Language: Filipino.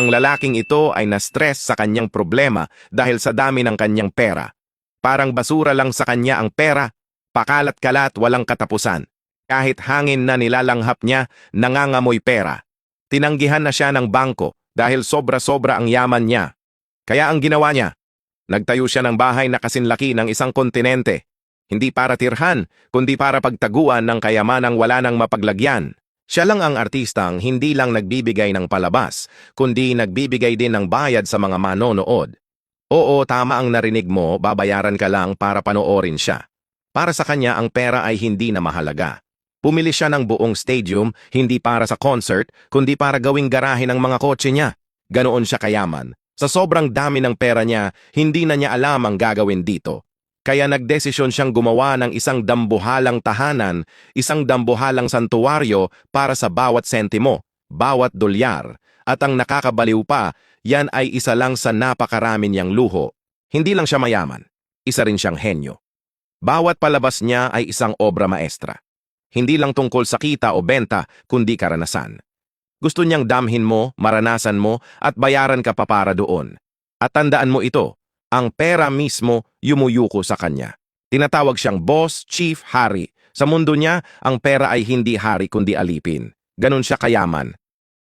Ang lalaking ito ay na-stress sa kanyang problema dahil sa dami ng kanyang pera. Parang basura lang sa kanya ang pera, pakalat-kalat walang katapusan. Kahit hangin na nilalanghap niya, nangangamoy pera. Tinanggihan na siya ng bangko dahil sobra-sobra ang yaman niya. Kaya ang ginawa niya, nagtayo siya ng bahay na kasinlaki ng isang kontinente. Hindi para tirhan, kundi para pagtaguan ng kayamanang wala nang mapaglagyan. Siya lang ang artistang hindi lang nagbibigay ng palabas, kundi nagbibigay din ng bayad sa mga manonood. Oo, tama ang narinig mo, babayaran ka lang para panoorin siya. Para sa kanya, ang pera ay hindi na mahalaga. Pumili siya ng buong stadium, hindi para sa concert, kundi para gawing garahe ng mga kotse niya. Ganoon siya kayaman. Sa sobrang dami ng pera niya, hindi na niya alam ang gagawin dito. Kaya nagdesisyon siyang gumawa ng isang dambuhalang tahanan, isang dambuhalang santuwaryo para sa bawat sentimo, bawat dolyar. At ang nakakabaliw pa, yan ay isa lang sa napakarami niyang luho. Hindi lang siya mayaman, isa rin siyang henyo. Bawat palabas niya ay isang obra maestra. Hindi lang tungkol sa kita o benta, kundi karanasan. Gusto niyang damhin mo, maranasan mo, at bayaran ka pa para doon. At tandaan mo ito, ang pera mismo yumuyuko sa kanya. Tinatawag siyang boss, chief, hari. Sa mundo niya, ang pera ay hindi hari kundi alipin. Ganon siya kayaman.